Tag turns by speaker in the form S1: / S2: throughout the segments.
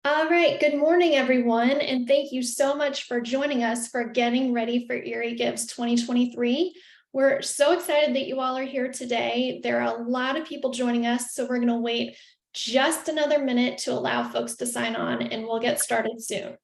S1: All right, good morning, everyone, and thank you so much for joining us for Getting Ready for Erie Gives 2023. We're so excited that you all are here today. There are a lot of people joining us, so we're going to wait just another minute to allow folks to sign on, and we'll get started soon.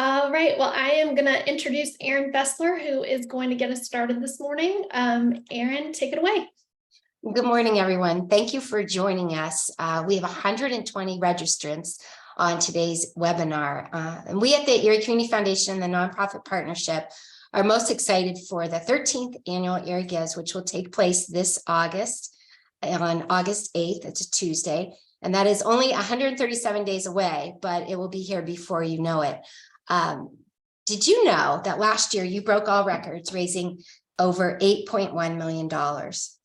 S1: All right, well, I am going to introduce Erin Bessler, who is going to get us started this morning. Erin, take it away.
S2: Good morning, everyone. Thank you for joining us. We have 120 registrants on today's webinar. And we at the Erie Community Foundation and the Nonprofit Partnership are most excited for the 13th annual Erie Gives, which will take place this August, on August 8th. It's a Tuesday. And that is only 137 days away, but it will be here before you know it. Did you know that last year you broke all records, raising over $8.1 million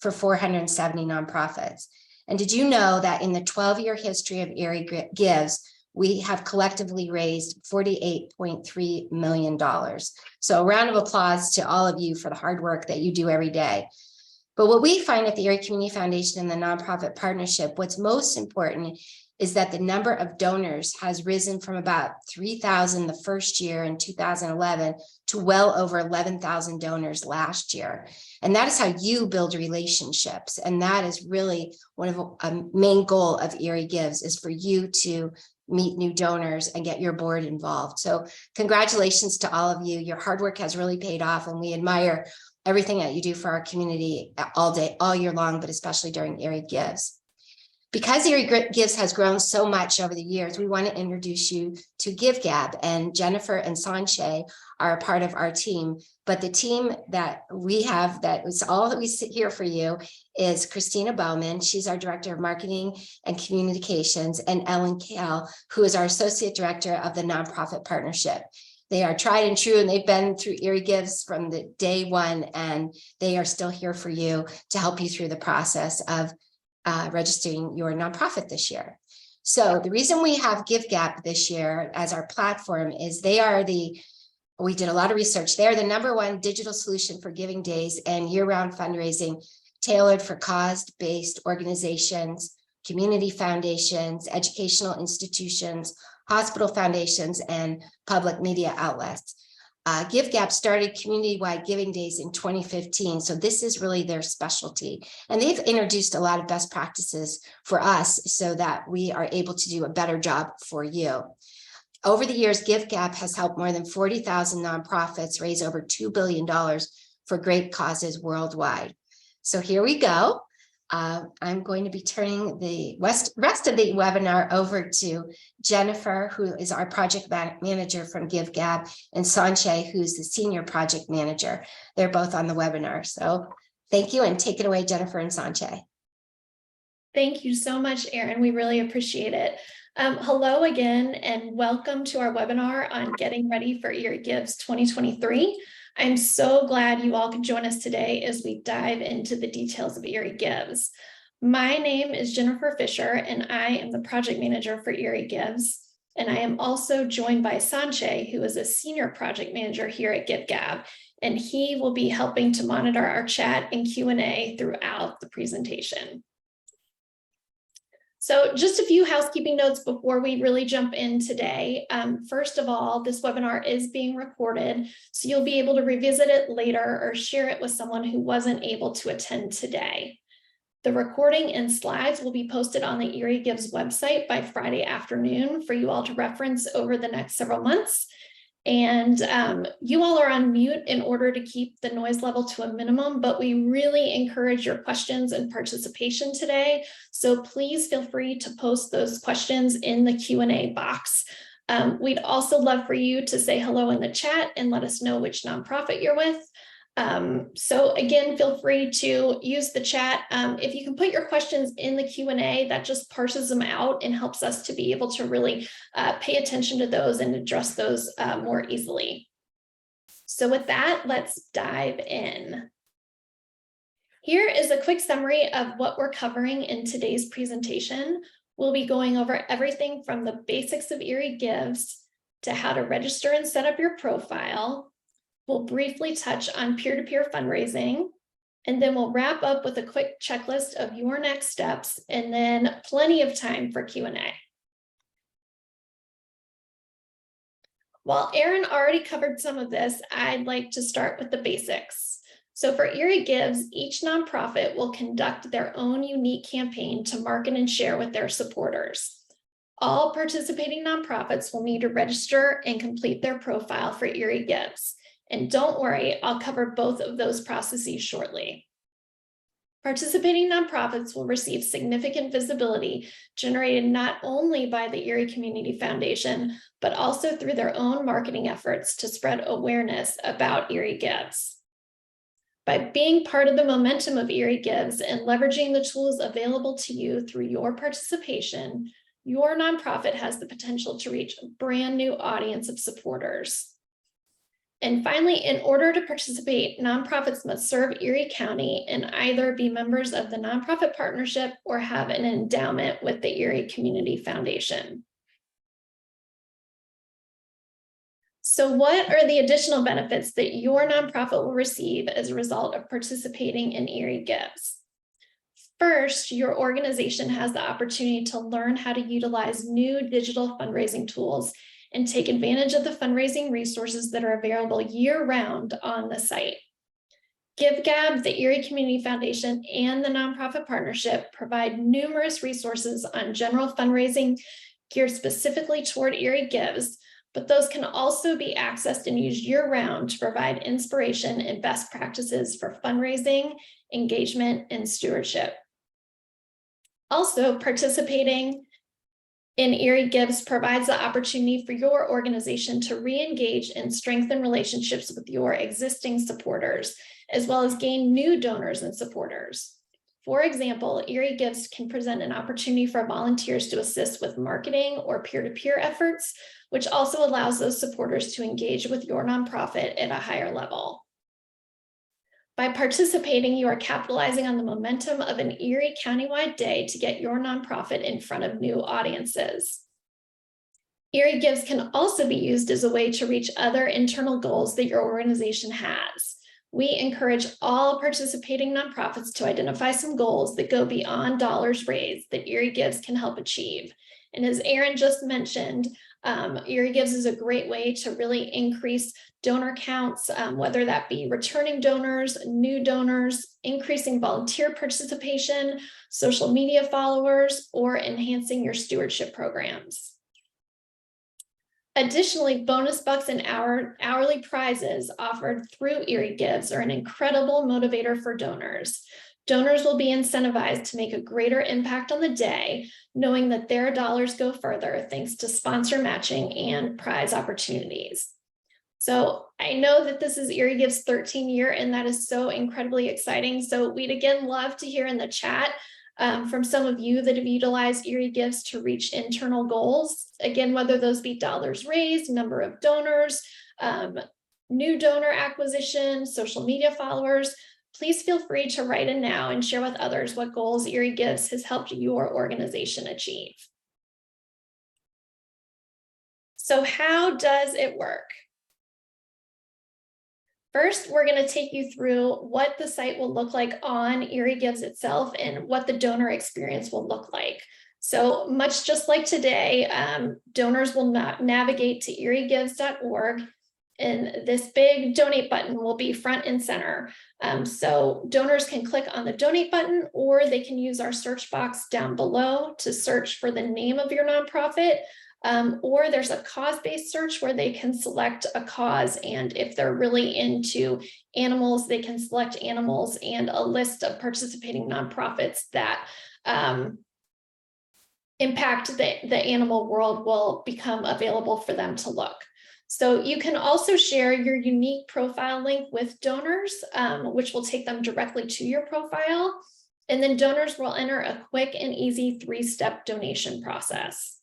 S2: for 470 nonprofits? And did you know that in the 12-year history of Erie Gives, we have collectively raised $48.3 million? So a round of applause to all of you for the hard work that you do every day. But what we find at the Erie Community Foundation and the Nonprofit Partnership, what's most important is that the number of donors has risen from about 3,000 the first year in 2011 to well over 11,000 donors last year. And that is how you build relationships. And that is really one of a main goal of Erie Gives, is for you to meet new donors and get your board involved. So congratulations to all of you. Your hard work has really paid off, and we admire everything that you do for our community all day, all year long, but especially during Erie Gives. Because Erie Gives has grown so much over the years, we want to introduce you to GiveGab, and Jennifer and Sanche are a part of our team. But the team that we have, that is all that we sit here for you, is Christina Bowman. She's our Director of Marketing and Communications, and Ellen Kale, who is our Associate Director of the Nonprofit Partnership. They are tried and true, and they've been through Erie Gives from the day one, and they are still here for you to help you through the process of registering your nonprofit this year. So the reason we have GiveGab this year as our platform is we did a lot of research. They are the #1 digital solution for giving days and year-round fundraising tailored for cause-based organizations, community foundations, educational institutions, hospital foundations, and public media outlets. GiveGab started community-wide giving days in 2015, so this is really their specialty. And they've introduced a lot of best practices for us so that we are able to do a better job for you. Over the years, GiveGab has helped more than 40,000 nonprofits raise over $2 billion for great causes worldwide. So here we go. I'm going to be turning the rest of the webinar over to Jennifer, who is our project manager from GiveGab, and Sanche, who's the senior project manager. They're both on the webinar. So thank you, and take it away, Jennifer and Sanche.
S1: Thank you so much, Erin. We really appreciate it. Hello again, and welcome to our webinar on Getting Ready for Erie Gives 2023. I'm so glad you all could join us today as we dive into the details of Erie Gives. My name is Jennifer Fisher, and I am the project manager for Erie Gives. And I am also joined by Sanche, who is a senior project manager here at GiveGab, and he will be helping to monitor our chat and Q&A throughout the presentation. So just a few housekeeping notes before we really jump in today. First of all, this webinar is being recorded, so you'll be able to revisit it later or share it with someone who wasn't able to attend today. The recording and slides will be posted on the Erie Gives website by Friday afternoon for you all to reference over the next several months. And you all are on mute in order to keep the noise level to a minimum, but we really encourage your questions and participation today. So please feel free to post those questions in the Q&A box. We'd also love for you to say hello in the chat and let us know which nonprofit you're with. So again, feel free to use the chat. If you can put your questions in the Q&A, that just parses them out and helps us to be able to really pay attention to those and address those more easily. So with that, let's dive in. Here is a quick summary of what we're covering in today's presentation. We'll be going over everything from the basics of Erie Gives to how to register and set up your profile. We'll briefly touch on peer-to-peer fundraising, and then we'll wrap up with a quick checklist of your next steps, and then plenty of time for Q&A. While Erin already covered some of this, I'd like to start with the basics. So for Erie Gives, each nonprofit will conduct their own unique campaign to market and share with their supporters. All participating nonprofits will need to register and complete their profile for Erie Gives. And don't worry, I'll cover both of those processes shortly. Participating nonprofits will receive significant visibility generated not only by the Erie Community Foundation, but also through their own marketing efforts to spread awareness about Erie Gives. By being part of the momentum of Erie Gives and leveraging the tools available to you through your participation, your nonprofit has the potential to reach a brand new audience of supporters. And finally, in order to participate, nonprofits must serve Erie County and either be members of the nonprofit partnership or have an endowment with the Erie Community Foundation. So what are the additional benefits that your nonprofit will receive as a result of participating in Erie Gives? First, your organization has the opportunity to learn how to utilize new digital fundraising tools and take advantage of the fundraising resources that are available year-round on the site. GiveGab, the Erie Community Foundation, and the Nonprofit Partnership provide numerous resources on general fundraising geared specifically toward Erie Gives, but those can also be accessed and used year-round to provide inspiration and best practices for fundraising, engagement, and stewardship. Also, participating in Erie Gives provides the opportunity for your organization to re-engage and strengthen relationships with your existing supporters, as well as gain new donors and supporters. For example, Erie Gives can present an opportunity for volunteers to assist with marketing or peer-to-peer efforts, which also allows those supporters to engage with your nonprofit at a higher level. By participating, you are capitalizing on the momentum of an Erie countywide day to get your nonprofit in front of new audiences. Erie Gives can also be used as a way to reach other internal goals that your organization has. We encourage all participating nonprofits to identify some goals that go beyond dollars raised that Erie Gives can help achieve. And as Erin just mentioned, Erie Gives is a great way to really increase donor counts, whether that be returning donors, new donors, increasing volunteer participation, social media followers, or enhancing your stewardship programs. Additionally, bonus bucks and hourly prizes offered through Erie Gives are an incredible motivator for donors. Donors will be incentivized to make a greater impact on the day, knowing that their dollars go further thanks to sponsor matching and prize opportunities. So I know that this is Erie Gives' 13th year, and that is so incredibly exciting. So we'd again love to hear in the chat from some of you that have utilized Erie Gives to reach internal goals. Again, whether those be dollars raised, number of donors, new donor acquisition, social media followers. Please feel free to write in now and share with others what goals Erie Gives has helped your organization achieve. So how does it work? First, we're going to take you through what the site will look like on Erie Gives itself and what the donor experience will look like. So much just like today, donors will navigate to eriegives.org, and this big donate button will be front and center. So donors can click on the donate button, or they can use our search box down below to search for the name of your nonprofit. Or there's a cause-based search where they can select a cause, and if they're really into animals, they can select animals, and a list of participating nonprofits that impact the animal world will become available for them to look. So you can also share your unique profile link with donors, which will take them directly to your profile. And then donors will enter a quick and easy 3-step donation process.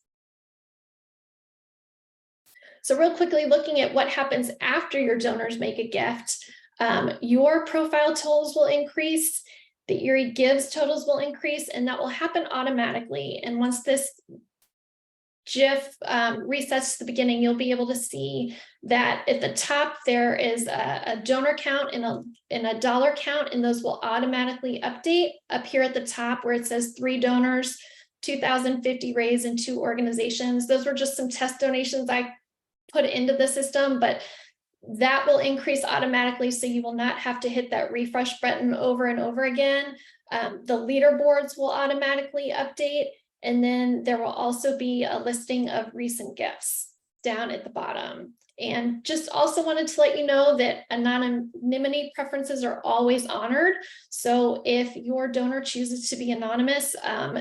S1: So real quickly, looking at what happens after your donors make a gift, your profile totals will increase, the Erie Gives totals will increase, and that will happen automatically. And once this GIF resets to the beginning, you'll be able to see that at the top there is a donor count and a dollar count, and those will automatically update. Up here at the top where it says 3 donors, 2,050 raised, and 2 organizations. Those were just some test donations I put into the system, but that will increase automatically, so you will not have to hit that refresh button over and over again. The leaderboards will automatically update, and then there will also be a listing of recent gifts down at the bottom. And just also wanted to let you know that anonymity preferences are always honored. So if your donor chooses to be anonymous,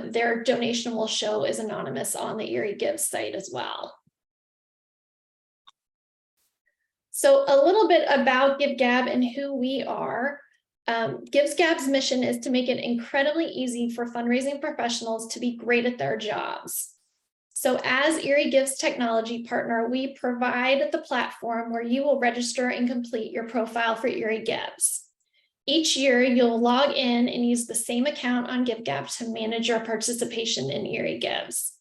S1: their donation will show as anonymous on the Erie Gives site as well. So a little bit about GiveGab and who we are. GiveGab's mission is to make it incredibly easy for fundraising professionals to be great at their jobs. So as Erie Gives technology partner, we provide the platform where you will register and complete your profile for Erie Gives. Each year, you'll log in and use the same account on GiveGab to manage your participation in Erie Gives.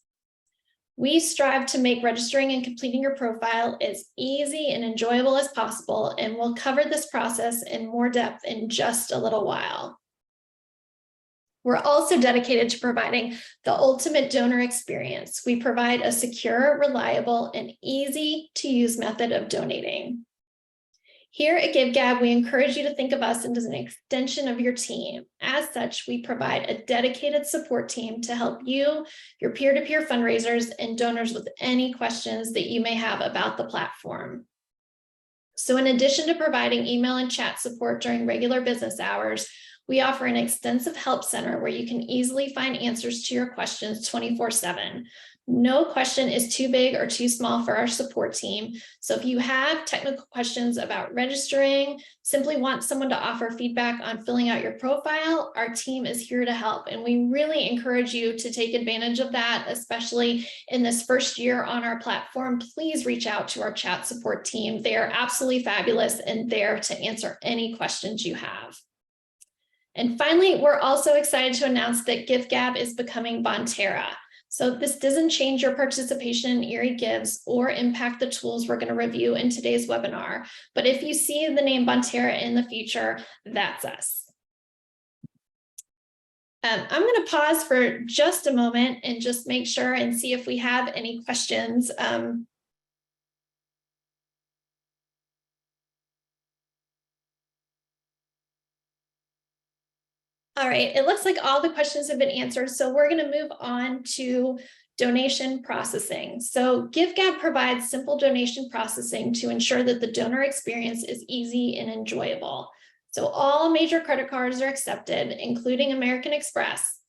S1: We strive to make registering and completing your profile as easy and enjoyable as possible, and we'll cover this process in more depth in just a little while. We're also dedicated to providing the ultimate donor experience. We provide a secure, reliable, and easy to use method of donating. Here at GiveGab, we encourage you to think of us as an extension of your team. As such, we provide a dedicated support team to help you, your peer-to-peer fundraisers, and donors with any questions that you may have about the platform. So in addition to providing email and chat support during regular business hours, we offer an extensive help center where you can easily find answers to your questions 24/7. No question is too big or too small for our support team. So if you have technical questions about registering, simply want someone to offer feedback on filling out your profile, our team is here to help. And we really encourage you to take advantage of that, especially in this first year on our platform. Please reach out to our chat support team. They are absolutely fabulous and there to answer any questions you have. And finally, we're also excited to announce that GiveGab is becoming Bonterra. So this doesn't change your participation in Erie Gives or impact the tools we're going to review in today's webinar. But if you see the name Bonterra in the future, that's us. I'm going to pause for just a moment and just make sure and see if we have any questions. All right, it looks like all the questions have been answered, so we're going to move on to donation processing. So GiveGab provides simple donation processing to ensure that the donor experience is easy and enjoyable. So all major credit cards are accepted, including American Express,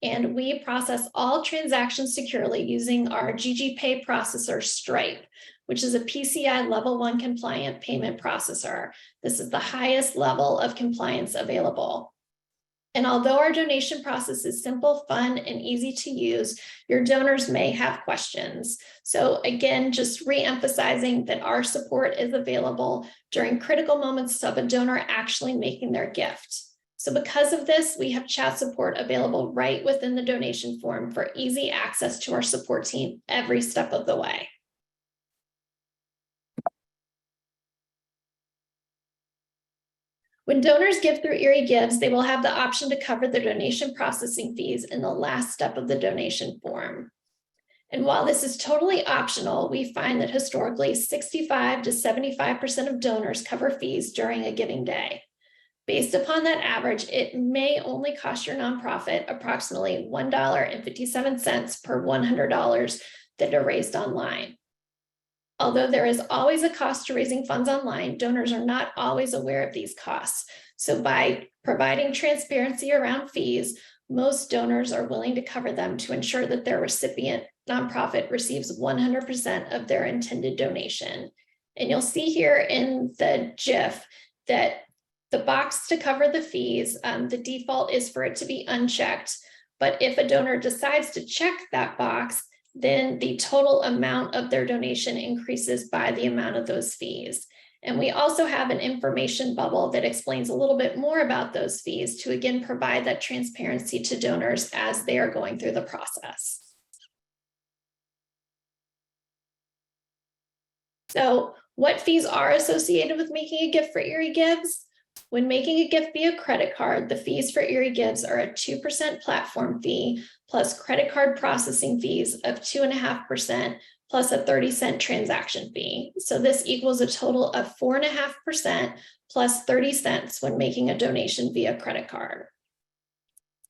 S1: and we process all transactions securely using our GGPay processor Stripe, which is a PCI Level 1 compliant payment processor. This is the highest level of compliance available. And although our donation process is simple, fun, and easy to use, your donors may have questions. So again, just re-emphasizing that our support is available during critical moments of a donor actually making their gift. So because of this, we have chat support available right within the donation form for easy access to our support team every step of the way. When donors give through Erie Gives, they will have the option to cover their donation processing fees in the last step of the donation form. And while this is totally optional, we find that historically 65 to 75% of donors cover fees during a giving day. Based upon that average, it may only cost your nonprofit approximately $1.57 per $100 that are raised online. Although there is always a cost to raising funds online, donors are not always aware of these costs. So by providing transparency around fees, most donors are willing to cover them to ensure that the nonprofit receives 100% of their intended donation. And you'll see here in the GIF that the box to cover the fees, the default is for it to be unchecked. But if a donor decides to check that box, then the total amount of their donation increases by the amount of those fees. And we also have an information bubble that explains a little bit more about those fees to again provide that transparency to donors as they are going through the process. So what fees are associated with making a gift for Erie Gives? When making a gift via credit card, the fees for Erie Gives are a 2% platform fee plus credit card processing fees of 2.5% plus a 30-cent transaction fee. So this equals a total of 4.5% plus 30 cents when making a donation via credit card.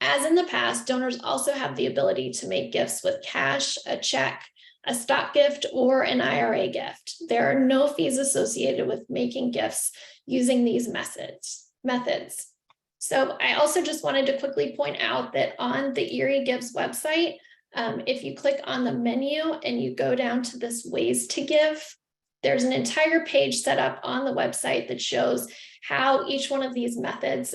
S1: As in the past, donors also have the ability to make gifts with cash, a check, a stock gift, or an IRA gift. There are no fees associated with making gifts using these methods. So I also just wanted to quickly point out that on the Erie Gives website, if you click on the menu and you go down to this ways to give, there's an entire page set up on the website that shows how each one of these methods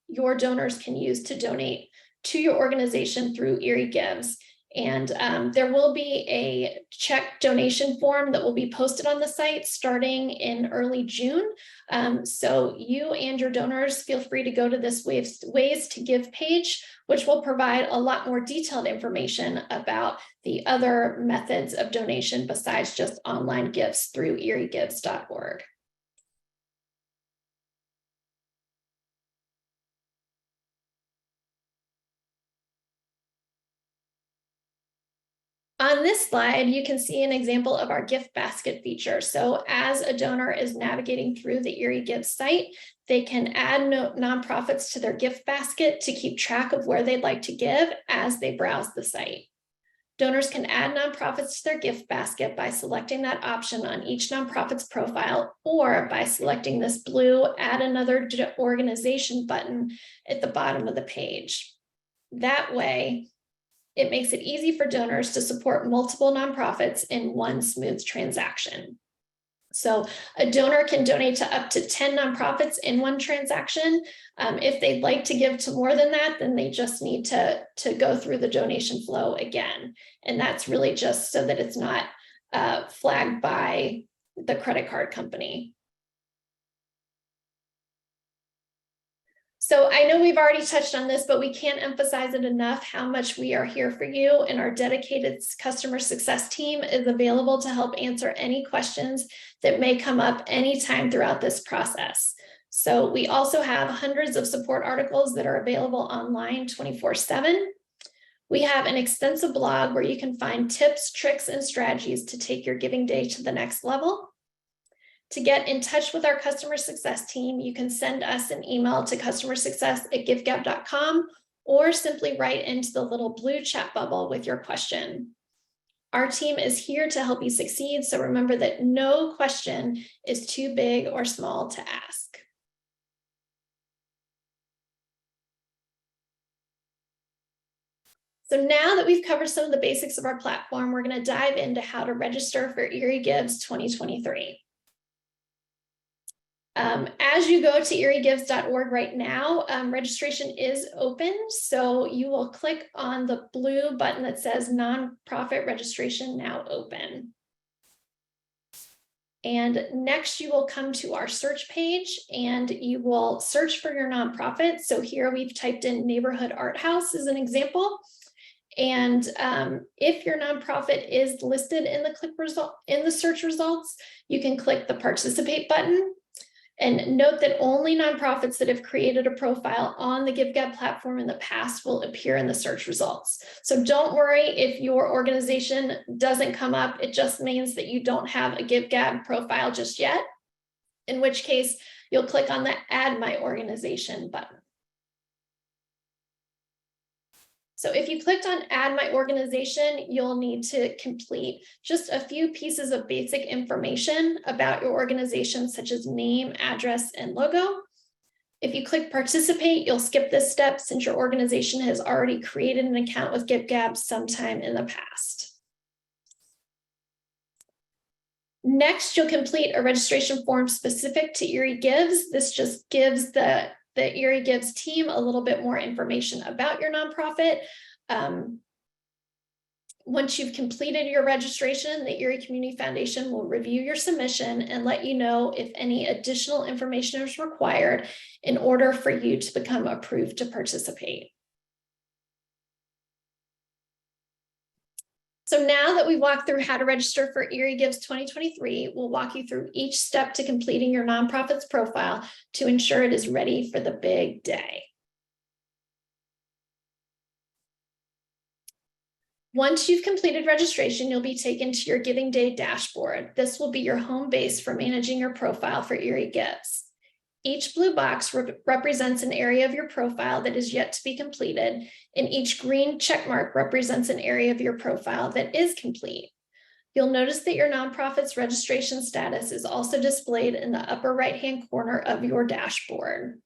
S1: your donors can use to donate to your organization through Erie Gives. And there will be a check donation form that will be posted on the site starting in early June. So you and your donors feel free to go to this ways to give page, which will provide a lot more detailed information about the other methods of donation besides just online gifts through eriegives.org. On this slide, you can see an example of our gift basket feature. So as a donor is navigating through the Erie Gives site, they can add nonprofits to their gift basket to keep track of where they'd like to give as they browse the site. Donors can add nonprofits to their gift basket by selecting that option on each nonprofit's profile or by selecting this blue Add Another Organization button at the bottom of the page. That way, it makes it easy for donors to support multiple nonprofits in one smooth transaction. So a donor can donate to up to 10 nonprofits in one transaction. If they'd like to give to more than that, then they just need to go through the donation flow again. And that's really just so that it's not flagged by the credit card company. So I know we've already touched on this, but we can't emphasize it enough how much we are here for you, and our dedicated customer success team is available to help answer any questions that may come up anytime throughout this process. So we also have hundreds of support articles that are available online 24/7. We have an extensive blog where you can find tips, tricks, and strategies to take your giving day to the next level. To get in touch with our customer success team, you can send us an email to customersuccess@givegab.com or simply write into the little blue chat bubble with your question. Our team is here to help you succeed, so remember that no question is too big or small to ask. So now that we've covered some of the basics of our platform, we're going to dive into how to register for Erie Gives 2023. As you go to eriegives.org right now, registration is open. So you will click on the blue button that says nonprofit registration now open. And next you will come to our search page and you will search for your nonprofit. So here we've typed in Neighborhood Art House as an example. And if your nonprofit is listed in the search results, you can click the participate button. And note that only nonprofits that have created a profile on the GiveGab platform in the past will appear in the search results. So don't worry if your organization doesn't come up. It just means that you don't have a GiveGab profile just yet, in which case you'll click on the Add My Organization button. So if you clicked on Add My Organization, you'll need to complete just a few pieces of basic information about your organization, such as name, address, and logo. If you click Participate, you'll skip this step since your organization has already created an account with GiveGab sometime in the past. Next, you'll complete a registration form specific to Erie Gives. This just gives the Erie Gives team a little bit more information about your nonprofit. Once you've completed your registration, the Erie Community Foundation will review your submission and let you know if any additional information is required in order for you to become approved to participate. So now that we walked through how to register for Erie Gives 2023, we'll walk you through each step to completing your nonprofit's profile to ensure it is ready for the big day. Once you've completed registration, you'll be taken to your Giving Day dashboard. This will be your home base for managing your profile for Erie Gives. Each blue box represents an area of your profile that is yet to be completed, and each green check mark represents an area of your profile that is complete. You'll notice that your nonprofit's registration status is also displayed in the upper right-hand corner of your dashboard.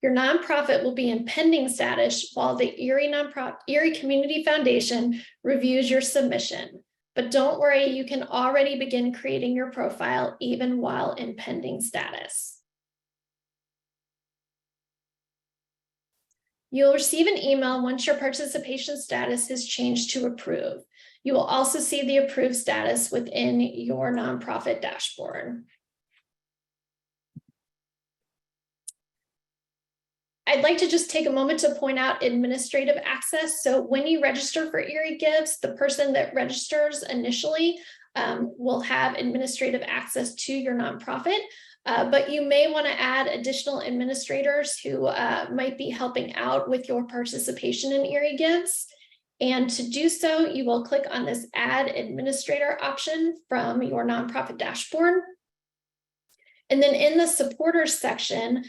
S1: Your nonprofit will be in pending status while the Erie Community Foundation reviews your submission. But don't worry, you can already begin creating your profile even while in pending status. You'll receive an email once your participation status has changed to approved. You will also see the approved status within your nonprofit dashboard. I'd like to just take a moment to point out administrative access. So when you register for Erie Gives, the person that registers initially will have administrative access to your nonprofit, but you may want to add additional administrators who might be helping out with your participation in Erie Gives. And to do so, you will click on this Add Administrator option from your nonprofit dashboard. And then in the supporters section,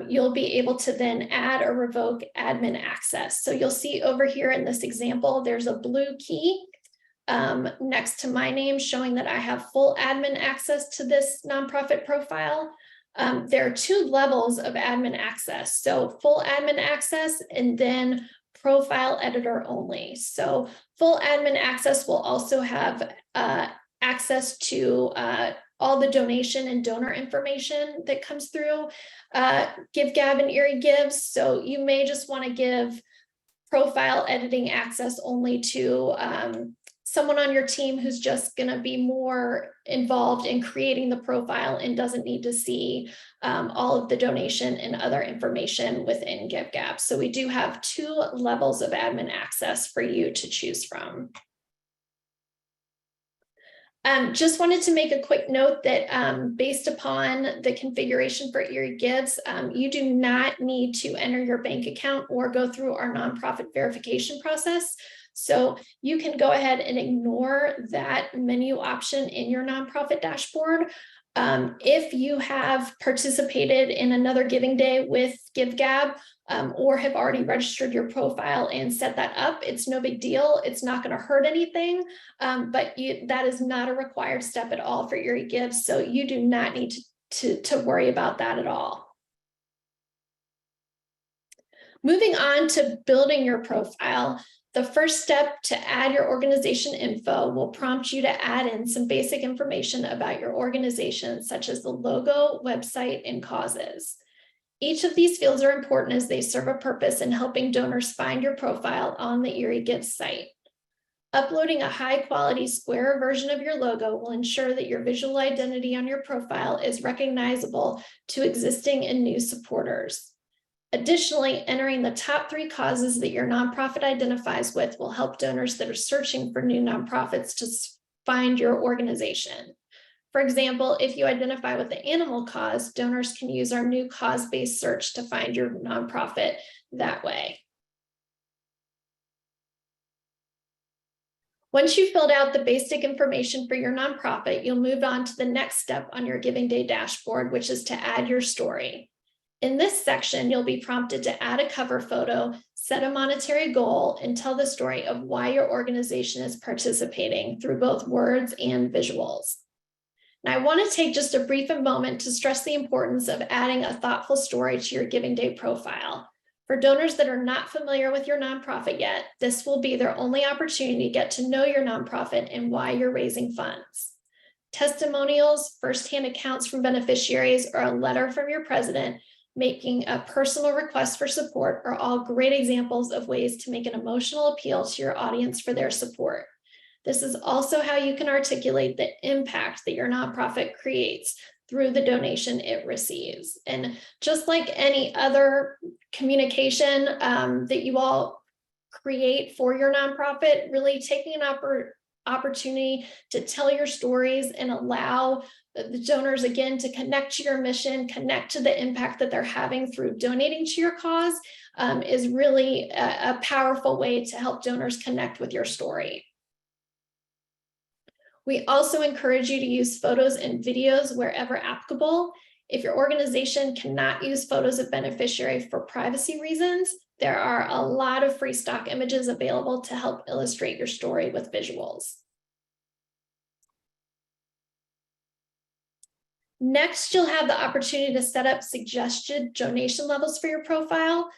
S1: you'll be able to then add or revoke admin access. So you'll see over here in this example, there's a blue key next to my name showing that I have full admin access to this nonprofit profile. There are two levels of admin access. So full admin access and then profile editor only. So full admin access will also have access to all the donation and donor information that comes through GiveGab and Erie Gives. So you may just want to give profile editing access only to someone on your team who's just going to be more involved in creating the profile and doesn't need to see all of the donation and other information within GiveGab. So we do have two levels of admin access for you to choose from. Just wanted to make a quick note that based upon the configuration for Erie Gives, you do not need to enter your bank account or go through our nonprofit verification process. So you can go ahead and ignore that menu option in your nonprofit dashboard. If you have participated in another Giving Day with GiveGab or have already registered your profile and set that up, it's no big deal. It's not going to hurt anything, but that is not a required step at all for Erie Gives. So you do not need to worry about that at all. Moving on to building your profile. The first step to add your organization info will prompt you to add in some basic information about your organization, such as the logo, website, and causes. Each of these fields are important as they serve a purpose in helping donors find your profile on the Erie Gives site. Uploading a high-quality square version of your logo will ensure that your visual identity on your profile is recognizable to existing and new supporters. Additionally, entering the top 3 causes that your nonprofit identifies with will help donors that are searching for new nonprofits to find your organization. For example, if you identify with the animal cause, donors can use our new cause-based search to find your nonprofit that way. Once you've filled out the basic information for your nonprofit, you'll move on to the next step on your Giving Day dashboard, which is to add your story. In this section, you'll be prompted to add a cover photo, set a monetary goal, and tell the story of why your organization is participating through both words and visuals. Now, I want to take just a brief moment to stress the importance of adding a thoughtful story to your Giving Day profile. For donors that are not familiar with your nonprofit yet, this will be their only opportunity to get to know your nonprofit and why you're raising funds. Testimonials, firsthand accounts from beneficiaries, or a letter from your president making a personal request for support are all great examples of ways to make an emotional appeal to your audience for their support. This is also how you can articulate the impact that your nonprofit creates through the donation it receives. And just like any other communication that you all create for your nonprofit, really taking an opportunity to tell your stories and allow the donors again to connect to your mission, connect to the impact that they're having through donating to your cause is really a powerful way to help donors connect with your story. We also encourage you to use photos and videos wherever applicable. If your organization cannot use photos of beneficiaries for privacy reasons, there are a lot of free stock images available to help illustrate your story with visuals. Next, you'll have the opportunity to set up suggested donation levels for your profile.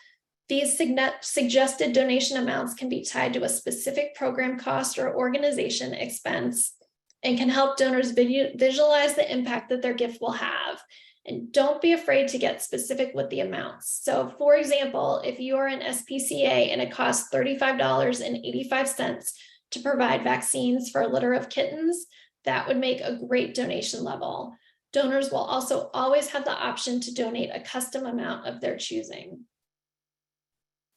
S1: These suggested donation amounts can be tied to a specific program cost or organization expense and can help donors visualize the impact that their gift will have. And don't be afraid to get specific with the amounts. So for example, if you are an SPCA and it costs $35.85 to provide vaccines for a litter of kittens, that would make a great donation level. Donors will also always have the option to donate a custom amount of their choosing.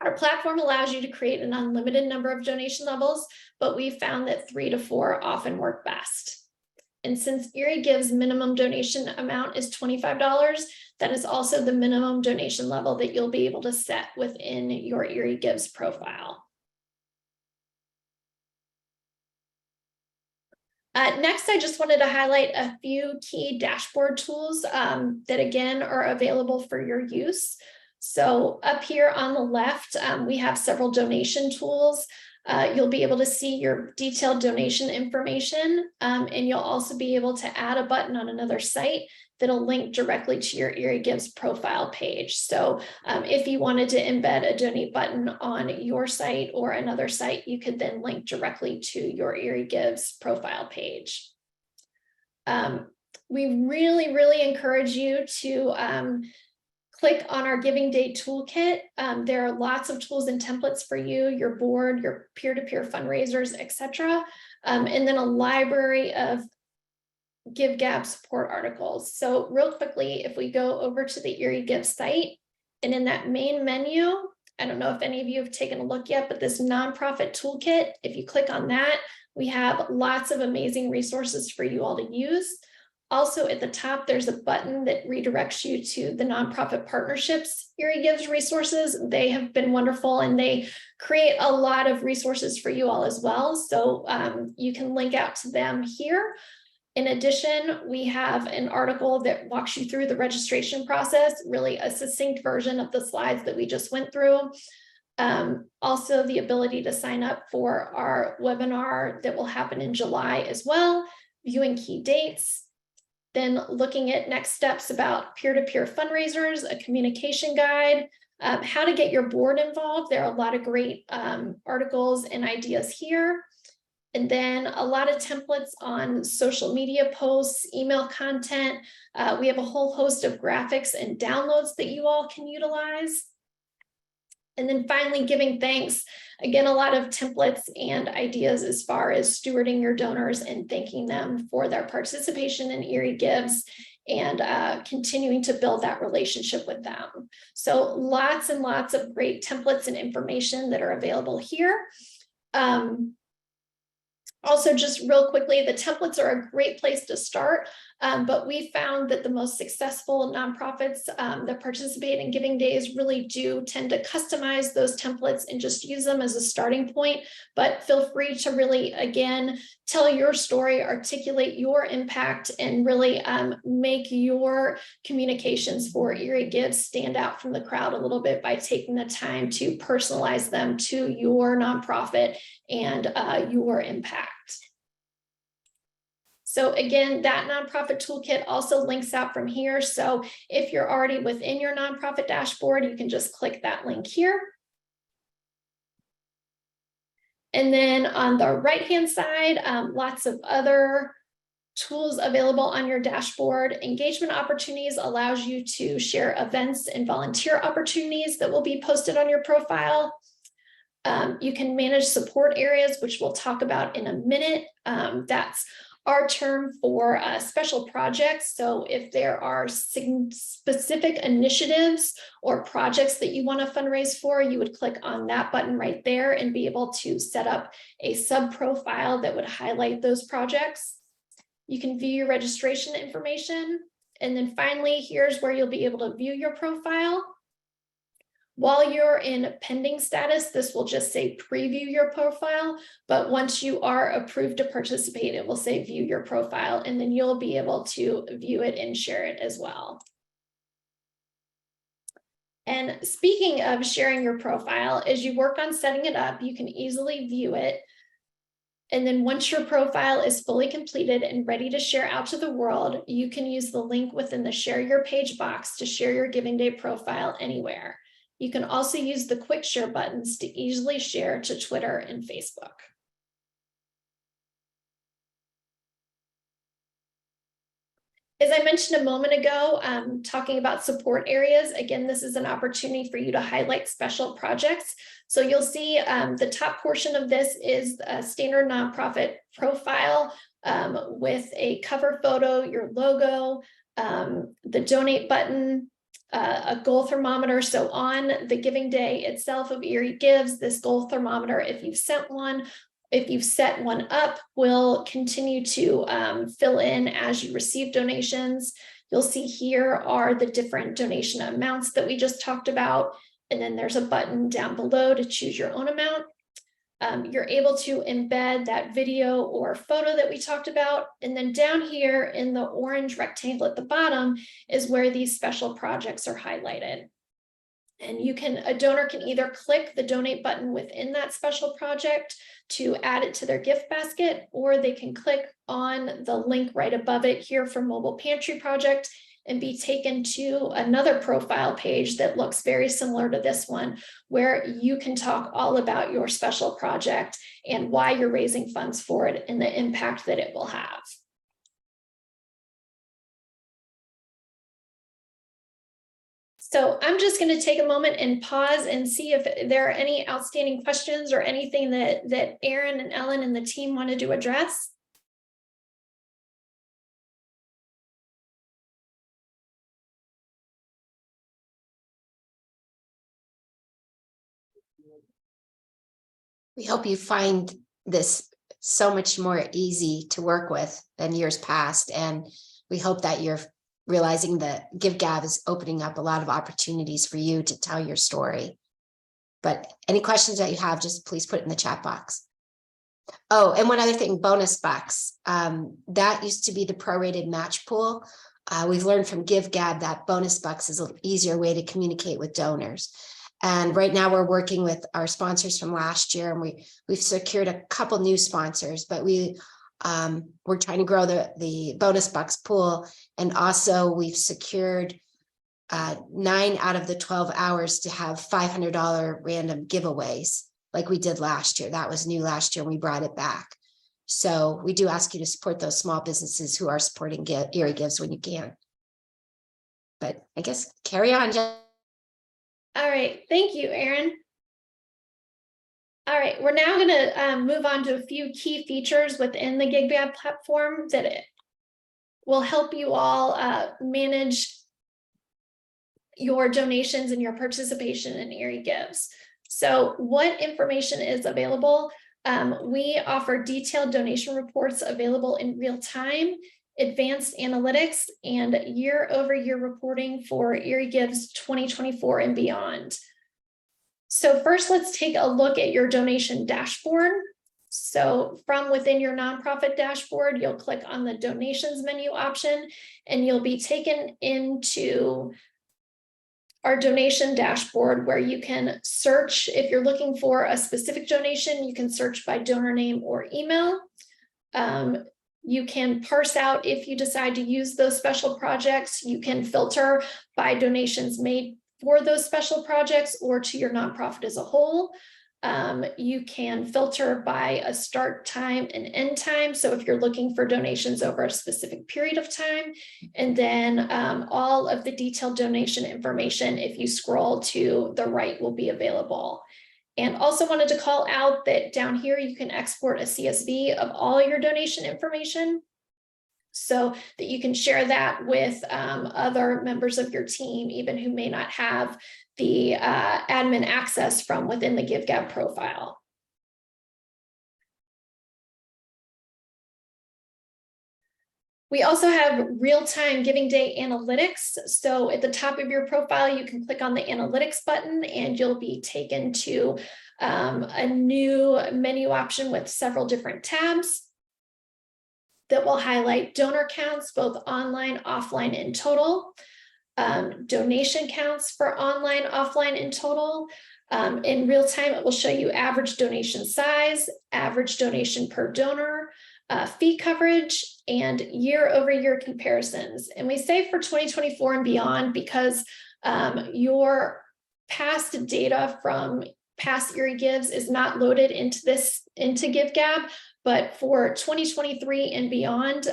S1: Our platform allows you to create an unlimited number of donation levels, but we found that 3 to 4 often work best. And since Erie Gives minimum donation amount is $25, that is also the minimum donation level that you'll be able to set within your Erie Gives profile. Next, I just wanted to highlight a few key dashboard tools that again are available for your use. So up here on the left, we have several donation tools. You'll be able to see your detailed donation information, and you'll also be able to add a button on another site that'll link directly to your Erie Gives profile page. So if you wanted to embed a donate button on your site or another site, you could then link directly to your Erie Gives profile page. We really encourage you to click on our Giving Day toolkit. There are lots of tools and templates for you, your board, your peer-to-peer fundraisers, etc. And then a library of Give Gab support articles. So real quickly, if we go over to the Erie Give site, and in that main menu, I don't know if any of you have taken a look yet, but this nonprofit toolkit, if you click on that, we have lots of amazing resources for you all to use. Also at the top, there's a button that redirects you to the nonprofit partnerships Erie Gives resources. They have been wonderful and they create a lot of resources for you all as well. So you can link out to them here. In addition, we have an article that walks you through the registration process, really a succinct version of the slides that we just went through. Also the ability to sign up for our webinar that will happen in July as well, viewing key dates, then looking at next steps about peer-to-peer fundraisers, a communication guide, how to get your board involved. There are a lot of great articles and ideas here. And then a lot of templates on social media posts, email content. We have a whole host of graphics and downloads that you all can utilize. And then finally, giving thanks. Again, a lot of templates and ideas as far as stewarding your donors and thanking them for their participation in Erie Gives and continuing to build that relationship with them. So lots and lots of great templates and information that are available here. Also, just real quickly, the templates are a great place to start, but we found that the most successful nonprofits that participate in Giving Days really do tend to customize those templates and just use them as a starting point. But feel free to really, again, tell your story, articulate your impact, and really make your communications for Erie Gives stand out from the crowd a little bit by taking the time to personalize them to your nonprofit and your impact. So again, that nonprofit toolkit also links out from here. So if you're already within your nonprofit dashboard, you can just click that link here. And then on the right-hand side, lots of other tools available on your dashboard. Engagement opportunities allows you to share events and volunteer opportunities that will be posted on your profile. You can manage support areas, which we'll talk about in a minute. That's our term for special projects. So if there are specific initiatives or projects that you want to fundraise for, you would click on that button right there and be able to set up a sub profile that would highlight those projects. You can view your registration information. And then finally, here's where you'll be able to view your profile. While you're in pending status, this will just say preview your profile, but once you are approved to participate, it will say view your profile, and then you'll be able to view it and share it as well. And speaking of sharing your profile, as you work on setting it up, you can easily view it. And then once your profile is fully completed and ready to share out to the world, you can use the link within the share your page box to share your Giving Day profile anywhere. You can also use the quick share buttons to easily share to Twitter and Facebook. As I mentioned a moment ago, talking about support areas, again, this is an opportunity for you to highlight special projects. So you'll see the top portion of this is a standard nonprofit profile with a cover photo, your logo, the donate button, a goal thermometer. So on the Giving Day itself of Erie Gives, this goal thermometer, if you've set one up, will continue to fill in as you receive donations. You'll see here are the different donation amounts that we just talked about. And then there's a button down below to choose your own amount. You're able to embed that video or photo that we talked about. And then down here in the orange rectangle at the bottom is where these special projects are highlighted. And a donor can either click the donate button within that special project to add it to their gift basket, or they can click on the link right above it here for Mobile Pantry Project and be taken to another profile page that looks very similar to this one, where you can talk all about your special project and why you're raising funds for it and the impact that it will have. So I'm just going to take a moment and pause and see if there are any outstanding questions or anything that Aaron and Ellen and the team wanted to address.
S2: We hope you find this so much more easy to work with than years past. And we hope that you're realizing that GiveGab is opening up a lot of opportunities for you to tell your story. But any questions that you have, just please put it in the chat box. Oh, and one other thing, bonus bucks. That used to be the prorated match pool. We've learned from GiveGab that bonus bucks is an easier way to communicate with donors. And right now we're working with our sponsors from last year, and we've secured a couple new sponsors, but we're trying to grow the bonus bucks pool. And also we've secured 9 out of the 12 hours to have $500 random giveaways like we did last year. That was new last year, and we brought it back. So we do ask you to support those small businesses who are supporting Erie Gives when you can. But I guess carry on, Jen.
S1: All right, thank you, Aaron. All right, we're now going to move on to a few key features within the GiveGab platform that it will help you all manage your donations and your participation in Erie Gives. So what information is available? We offer detailed donation reports available in real time, advanced analytics, and year-over-year reporting for Erie Gives 2024 and beyond. So first, let's take a look at your donation dashboard. So from within your nonprofit dashboard, you'll click on the donations menu option, and you'll be taken into our donation dashboard, where you can search. If you're looking for a specific donation, you can search by donor name or email. You can parse out, if you decide to use those special projects, you can filter by donations made for those special projects or to your nonprofit as a whole. You can filter by a start time and end time. So if you're looking for donations over a specific period of time, and then all of the detailed donation information, if you scroll to the right, will be available. And also wanted to call out that down here, you can export a CSV of all your donation information so that you can share that with other members of your team, even who may not have the admin access from within the GiveGab profile. We also have real-time giving day analytics. So at the top of your profile, you can click on the analytics button and you'll be taken to a new menu option with several different tabs that will highlight donor counts, both online, offline, and total, donation counts for online, offline, and total. In real time, it will show you average donation size, average donation per donor, fee coverage, and year-over-year comparisons. And we say for 2024 and beyond because your past data from past Erie Gives is not loaded into GiveGab, but for 2023 and beyond,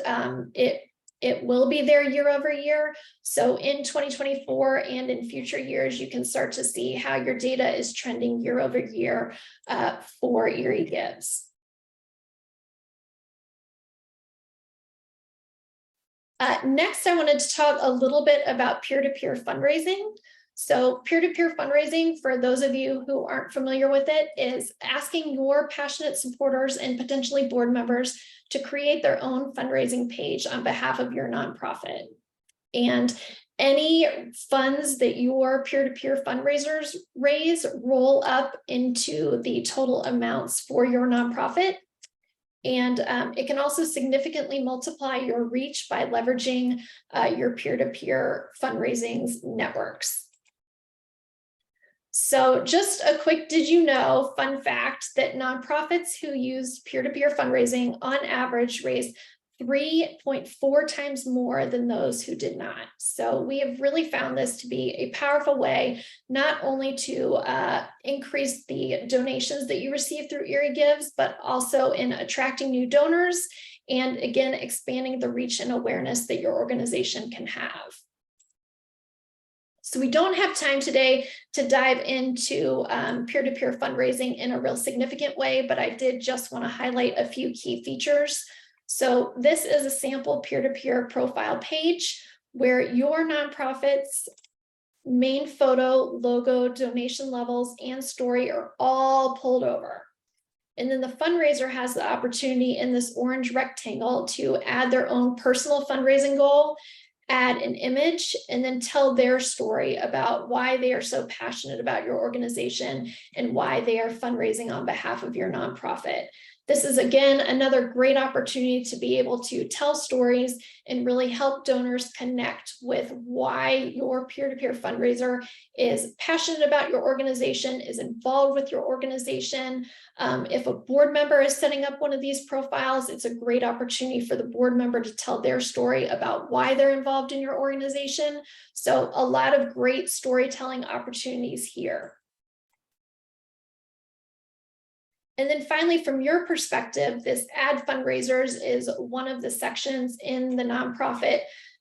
S1: it will be there year over year. So in 2024 and in future years, you can start to see how your data is trending year over year for Erie Gives. Next, I wanted to talk a little bit about peer-to-peer fundraising. So peer-to-peer fundraising, for those of you who aren't familiar with it, is asking your passionate supporters and potentially board members to create their own fundraising page on behalf of your nonprofit. And any funds that your peer-to-peer fundraisers raise roll up into the total amounts for your nonprofit. And it can also significantly multiply your reach by leveraging your peer-to-peer fundraising networks. So just a quick, did you know, fun fact, that nonprofits who use peer-to-peer fundraising on average raise 3.4 times more than those who did not. So we have really found this to be a powerful way, not only to increase the donations that you receive through Erie Gives, but also in attracting new donors and, again, expanding the reach and awareness that your organization can have. So we don't have time today to dive into peer-to-peer fundraising in a real significant way, but I did just want to highlight a few key features. So this is a sample peer-to-peer profile page where your nonprofit's main photo, logo, donation levels, and story are all pulled over. And then the fundraiser has the opportunity in this orange rectangle to add their own personal fundraising goal, add an image, and then tell their story about why they are so passionate about your organization and why they are fundraising on behalf of your nonprofit. This is, again, another great opportunity to be able to tell stories and really help donors connect with why your peer-to-peer fundraiser is passionate about your organization, is involved with your organization. If a board member is setting up one of these profiles, it's a great opportunity for the board member to tell their story about why they're involved in your organization. So a lot of great storytelling opportunities here. And then finally, from your perspective, this add fundraisers is one of the sections in the nonprofit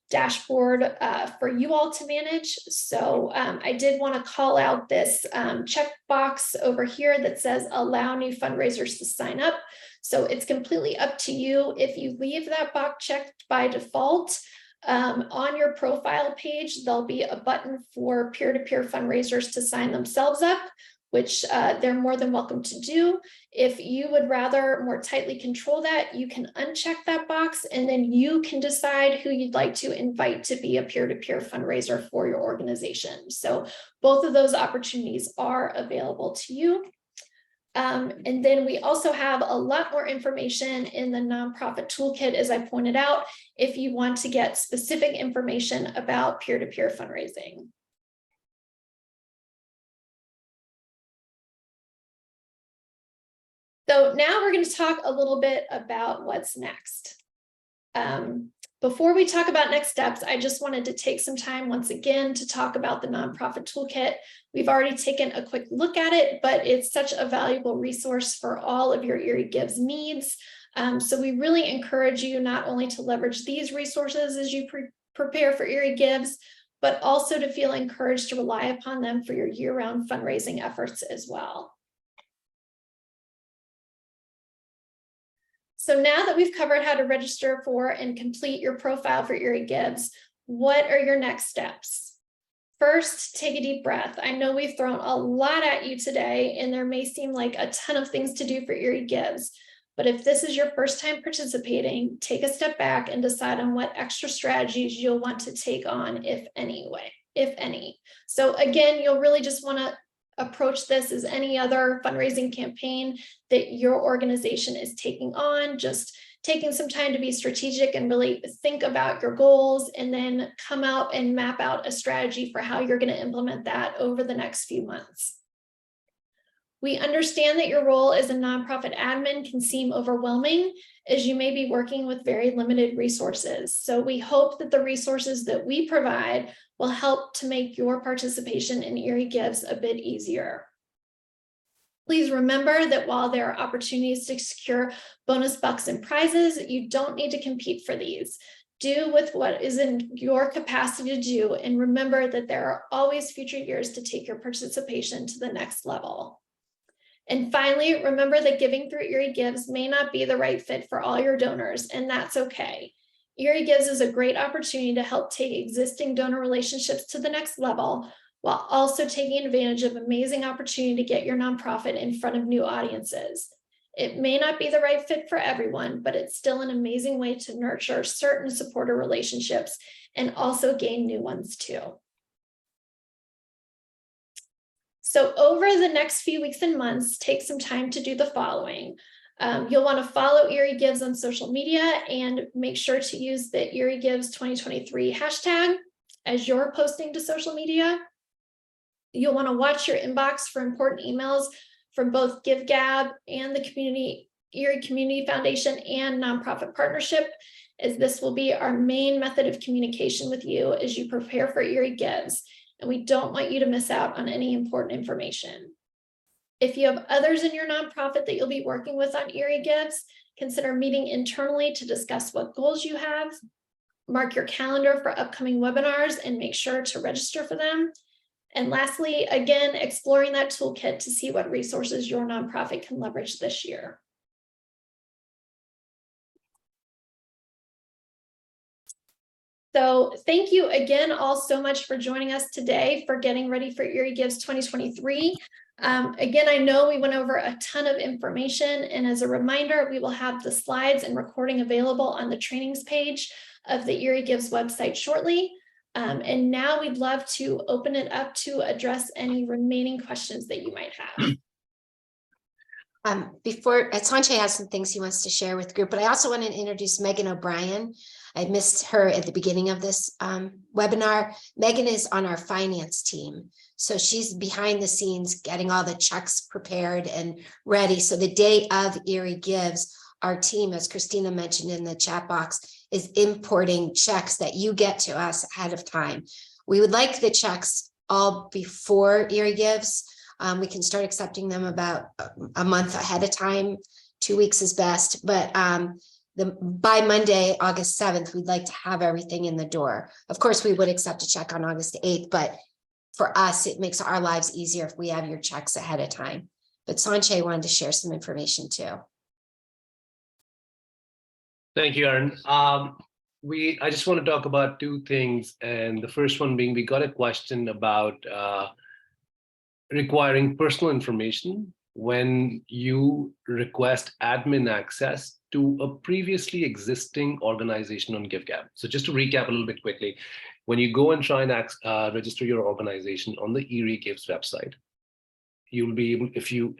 S1: dashboard for you all to manage. So I did want to call out this checkbox over here that says allow new fundraisers to sign up. So it's completely up to you. If you leave that box checked by default, on your profile page, there'll be a button for peer-to-peer fundraisers to sign themselves up, which they're more than welcome to do. If you would rather more tightly control that, you can uncheck that box and then you can decide who you'd like to invite to be a peer-to-peer fundraiser for your organization. So both of those opportunities are available to you. And then we also have a lot more information in the nonprofit toolkit, as I pointed out, if you want to get specific information about peer-to-peer fundraising. So now we're going to talk a little bit about what's next. Before we talk about next steps, I just wanted to take some time once again to talk about the nonprofit toolkit. We've already taken a quick look at it, but it's such a valuable resource for all of your Erie Gives needs. So we really encourage you not only to leverage these resources as you prepare for Erie Gives, but also to feel encouraged to rely upon them for your year-round fundraising efforts as well. So now that we've covered how to register for and complete your profile for Erie Gives, what are your next steps? First, take a deep breath. I know we've thrown a lot at you today, and there may seem like a ton of things to do for Erie Gives, but if this is your first time participating, take a step back and decide on what extra strategies you'll want to take on, if any. So again, you'll really just want to approach this as any other fundraising campaign that your organization is taking on, just taking some time to be strategic and really think about your goals, and then come out and map out a strategy for how you're going to implement that over the next few months. We understand that your role as a nonprofit admin can seem overwhelming, as you may be working with very limited resources. So we hope that the resources that we provide will help to make your participation in Erie Gives a bit easier. Please remember that while there are opportunities to secure bonus bucks and prizes, you don't need to compete for these. Do with what is in your capacity to do, and remember that there are always future years to take your participation to the next level. And finally, remember that giving through Erie Gives may not be the right fit for all your donors, and that's okay. Erie Gives is a great opportunity to help take existing donor relationships to the next level, while also taking advantage of amazing opportunity to get your nonprofit in front of new audiences. It may not be the right fit for everyone, but it's still an amazing way to nurture certain supporter relationships and also gain new ones too. So over the next few weeks and months, take some time to do the following. You'll want to follow Erie Gives on social media and make sure to use the Erie Gives 2023 hashtag as you're posting to social media. You'll want to watch your inbox for important emails from both GiveGab and the Erie Community Foundation and Nonprofit Partnership, as this will be our main method of communication with you as you prepare for Erie Gives. And we don't want you to miss out on any important information. If you have others in your nonprofit that you'll be working with on Erie Gives, consider meeting internally to discuss what goals you have. Mark your calendar for upcoming webinars and make sure to register for them. And lastly, again, exploring that toolkit to see what resources your nonprofit can leverage this year. So thank you again all so much for joining us today for getting ready for Erie Gives 2023. Again, I know we went over a ton of information, and as a reminder, we will have the slides and recording available on the trainings page of the Erie Gives website shortly. And now we'd love to open it up to address any remaining questions that you might have.
S2: Before Sanjay has some things he wants to share with the group, but I also want to introduce Megan O'Brien. I missed her at the beginning of this webinar. Megan is on our finance team. So she's behind the scenes getting all the checks prepared and ready. So the day of Erie Gives, our team, as Christina mentioned in the chat box, is importing checks that you get to us ahead of time. We would like the checks all before Erie Gives. We can start accepting them about a month ahead of time. 2 weeks is best, but by Monday, August 7th, we'd like to have everything in the door. Of course, we would accept a check on August 8th, but for us, it makes our lives easier if we have your checks ahead of time. But Sanjay wanted to share some information too.
S3: Thank you, Erin. I just want to talk about two things. And the first one being, we got a question about requiring personal information when you request admin access to a previously existing organization on GiveGab. So just to recap a little bit quickly, when you go and try and register your organization on the Erie Gives website, you'll be able,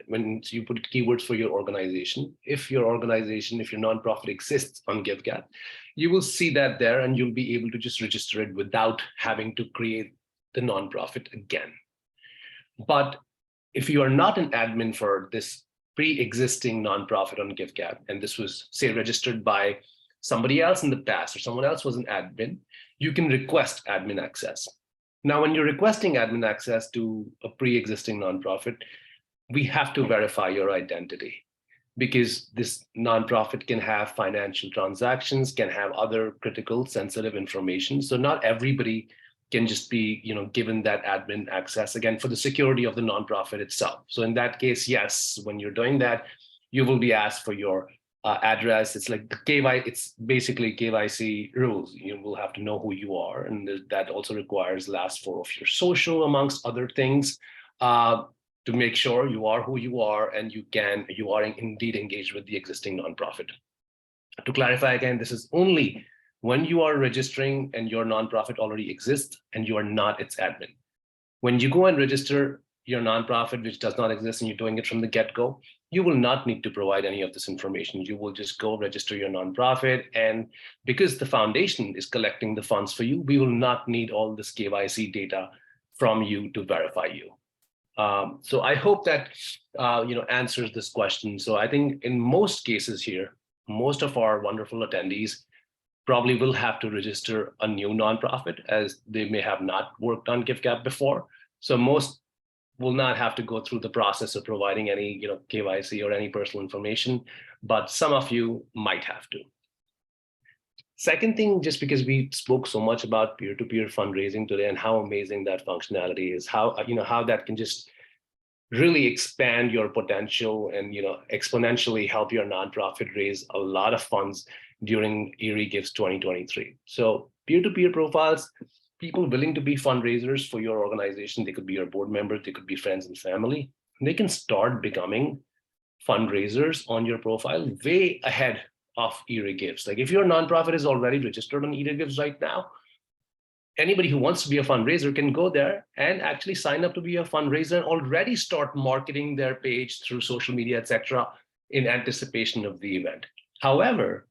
S3: when you put keywords for your organization, if your nonprofit exists on GiveGab, you will see that there, and you'll be able to just register it without having to create the nonprofit again. But if you are not an admin for this pre-existing nonprofit on GiveGab, and this was, say, registered by somebody else in the past or someone else was an admin, you can request admin access. Now, when you're requesting admin access to a pre-existing nonprofit, we have to verify your identity, because this nonprofit can have financial transactions, can have other critical sensitive information. So not everybody can just be, given that admin access, again, for the security of the nonprofit itself. So in that case, yes, when you're doing that, you will be asked for your address. It's like the KYC, it's basically KYC rules. You will have to know who you are. And that also requires last four of your social, amongst other things, to make sure you are who you are and you are indeed engaged with the existing nonprofit. To clarify again, this is only when you are registering and your nonprofit already exists and you are not its admin. When you go and register your nonprofit, which does not exist, and you're doing it from the get-go, you will not need to provide any of this information. You will just go register your nonprofit. And because the foundation is collecting the funds for you, we will not need all this KYC data from you to verify you. So I hope that answers this question. So I think in most cases here, most of our wonderful attendees probably will have to register a new nonprofit, as they may have not worked on GiveGap before. So most will not have to go through the process of providing any KYC or any personal information, but some of you might have to. Second thing, just because we spoke so much about peer-to-peer fundraising today and how amazing that functionality is, how that can just really expand your potential and exponentially help your nonprofit raise a lot of funds during Erie Gives 2023. So peer-to-peer profiles, people willing to be fundraisers for your organization, they could be your board members, they could be friends and family, they can start becoming fundraisers on your profile way ahead of Erie Gives. Like if your nonprofit is already registered on Erie Gives right now, anybody who wants to be a fundraiser can go there and actually sign up to be a fundraiser and already start marketing their page through social media, etc., in anticipation of the event. However,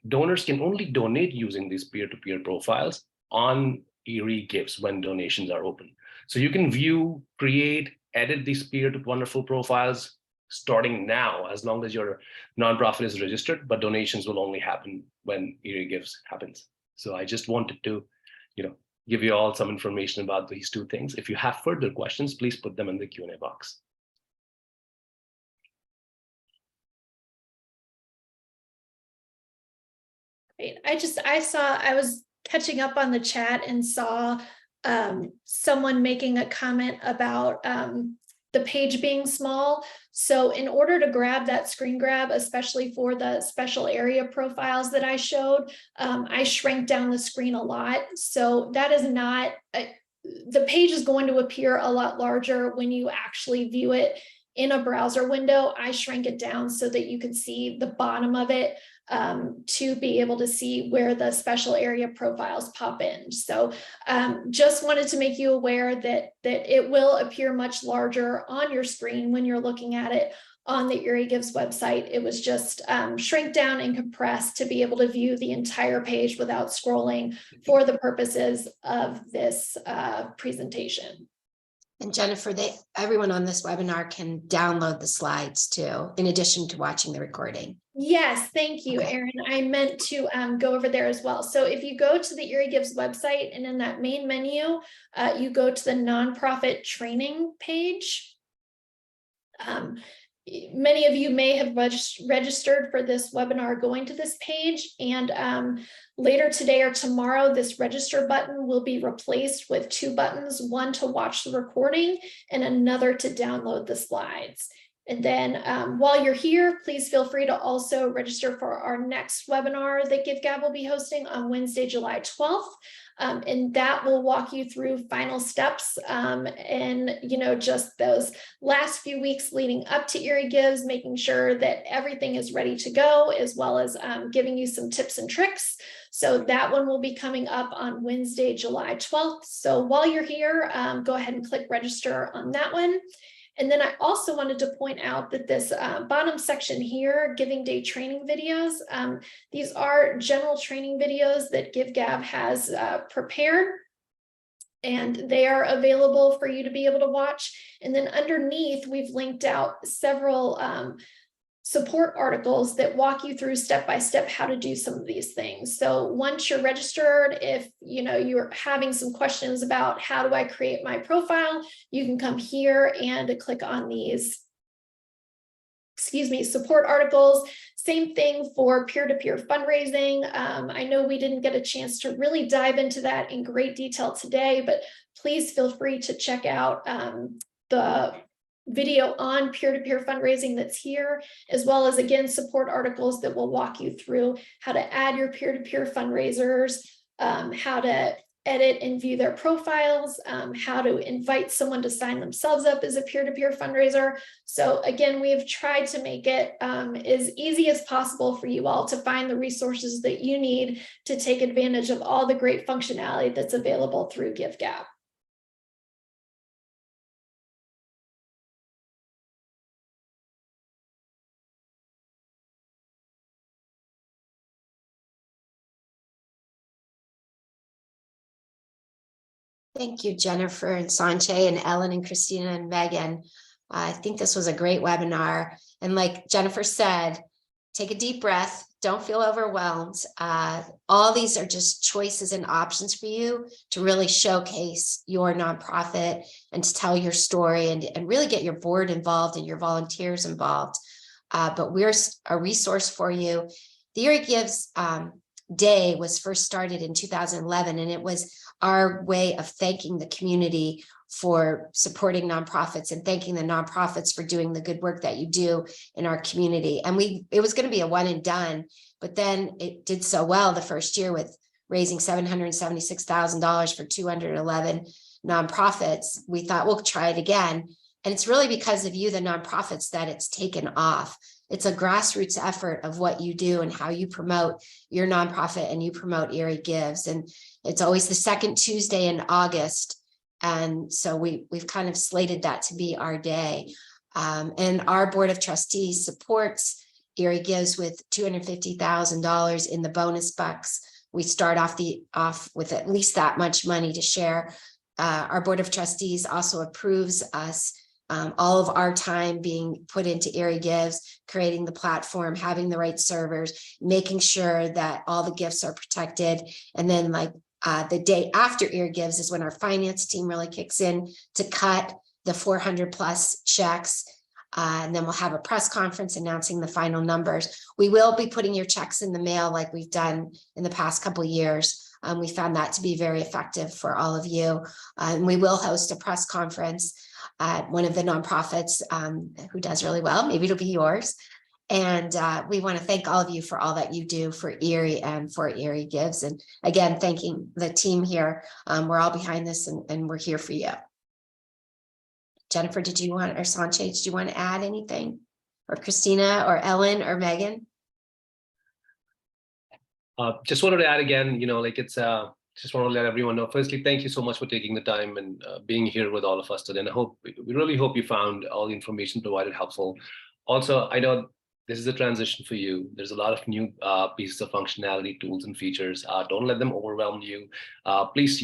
S3: donors can only donate using these peer-to-peer profiles on Erie Gives when donations are open. So you can view, create, edit these wonderful profiles starting now, as long as your nonprofit is registered, but donations will only happen when Erie Gives happens. So I just wanted to give you all some information about these two things. If you have further questions, please put them in the Q&A box.
S1: Great. I was catching up on the chat and saw someone making a comment about the page being small. So in order to grab that screen grab, especially for the special area profiles that I showed, I shrank down the screen a lot. So that is not, the page is going to appear a lot larger when you actually view it in a browser window. I shrank it down so that you can see the bottom of it, to be able to see where the special area profiles pop in. So just wanted to make you aware that it will appear much larger on your screen when you're looking at it on the Erie Gives website. It was just shrink down and compressed to be able to view the entire page without scrolling for the purposes of this presentation.
S2: And Jennifer, everyone on this webinar can download the slides too, in addition to watching the recording.
S1: Yes, thank you,
S2: Okay.
S1: Erin. I meant to go over there as well. So if you go to the Erie Gives website, and in that main menu, you go to the nonprofit training page. Many of you may have registered for this webinar going to this page, and later today or tomorrow, this register button will be replaced with two buttons, one to watch the recording and another to download the slides. And then while you're here, please feel free to also register for our next webinar that GiveGab will be hosting on Wednesday, July 12th. And that will walk you through final steps and just those last few weeks leading up to Erie Gives, making sure that everything is ready to go, as well as giving you some tips and tricks. So that one will be coming up on Wednesday, July 12th. So while you're here, go ahead and click register on that one. And then I also wanted to point out that this bottom section here, Giving Day training videos, these are general training videos that GiveGab has prepared, and they are available for you to be able to watch. And then underneath, we've linked out several support articles that walk you through step by step how to do some of these things. So once you're registered, if you're having some questions about how do I create my profile, you can come here and click on these support articles. Same thing for peer-to-peer fundraising. I know we didn't get a chance to really dive into that in great detail today, but please feel free to check out the video on peer-to-peer fundraising that's here, as well as, again, support articles that will walk you through how to add your peer-to-peer fundraisers, how to edit and view their profiles, how to invite someone to sign themselves up as a peer-to-peer fundraiser. So again, we've tried to make it as easy as possible for you all to find the resources that you need to take advantage of all the great functionality that's available through GiveGab.
S2: Thank you, Jennifer and Sanjay and Ellen and Christina and Megan. I think this was a great webinar. And like Jennifer said, take a deep breath. Don't feel overwhelmed. All these are just choices and options for you to really showcase your nonprofit and to tell your story and really get your board involved and your volunteers involved. But we're a resource for you. The Erie Gives Day was first started in 2011, and it was our way of thanking the community for supporting nonprofits and thanking the nonprofits for doing the good work that you do in our community. And it was going to be a one and done, but then it did so well the first year with raising $776,000 for 211 nonprofits. We thought we'll try it again. And it's really because of you, the nonprofits, that it's taken off. It's a grassroots effort of what you do and how you promote your nonprofit and you promote Erie Gives. And it's always the second Tuesday in August. And so we've kind of slated that to be our day. And our board of trustees supports Erie Gives with $250,000 in the bonus bucks. We start off with at least that much money to share. Our board of trustees also approves us all of our time being put into Erie Gives, creating the platform, having the right servers, making sure that all the gifts are protected. And then the day after Erie Gives is when our finance team really kicks in to cut the 400 plus checks. And then we'll have a press conference announcing the final numbers. We will be putting your checks in the mail like we've done in the past couple of years. We found that to be very effective for all of you. And we will host a press conference at one of the nonprofits who does really well. Maybe it'll be yours. And we want to thank all of you for all that you do for Erie and for Erie Gives. And again, thanking the team here. We're all behind this and we're here for you. Jennifer, or Sanjay, did you want to add anything? Or Christina or Ellen or Megan?
S3: Just wanted to add again, just want to let everyone know, firstly, thank you so much for taking the time and being here with all of us today. And we really hope you found all the information provided helpful. Also, I know this is a transition for you. There's a lot of new pieces of functionality, tools and features. Don't let them overwhelm you. Please,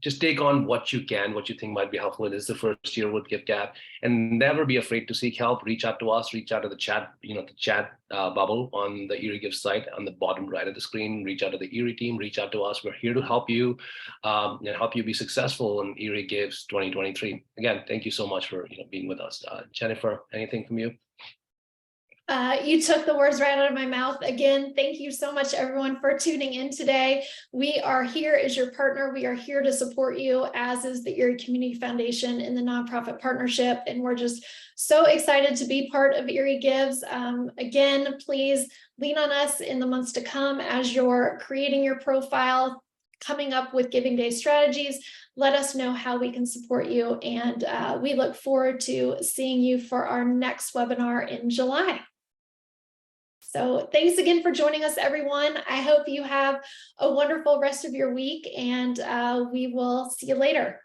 S3: just take on what you can, what you think might be helpful. This is the first year with GiveGab, and never be afraid to seek help. Reach out to us, reach out to the chat, the chat bubble on the Erie Gives site on the bottom right of the screen. Reach out to the Erie team, reach out to us. We're here to help you and help you be successful in Erie Gives 2023. Again, thank you so much for being with us. Jennifer, anything from you?
S1: You took the words right out of my mouth. Again, thank you so much, everyone, for tuning in today. We are here as your partner. We are here to support you, as is the Erie Community Foundation in the nonprofit partnership. And we're just so excited to be part of Erie Gives. Again, please lean on us in the months to come as you're creating your profile, coming up with Giving Day strategies. Let us know how we can support you. And we look forward to seeing you for our next webinar in July. So thanks again for joining us, everyone. I hope you have a wonderful rest of your week, and we will see you later.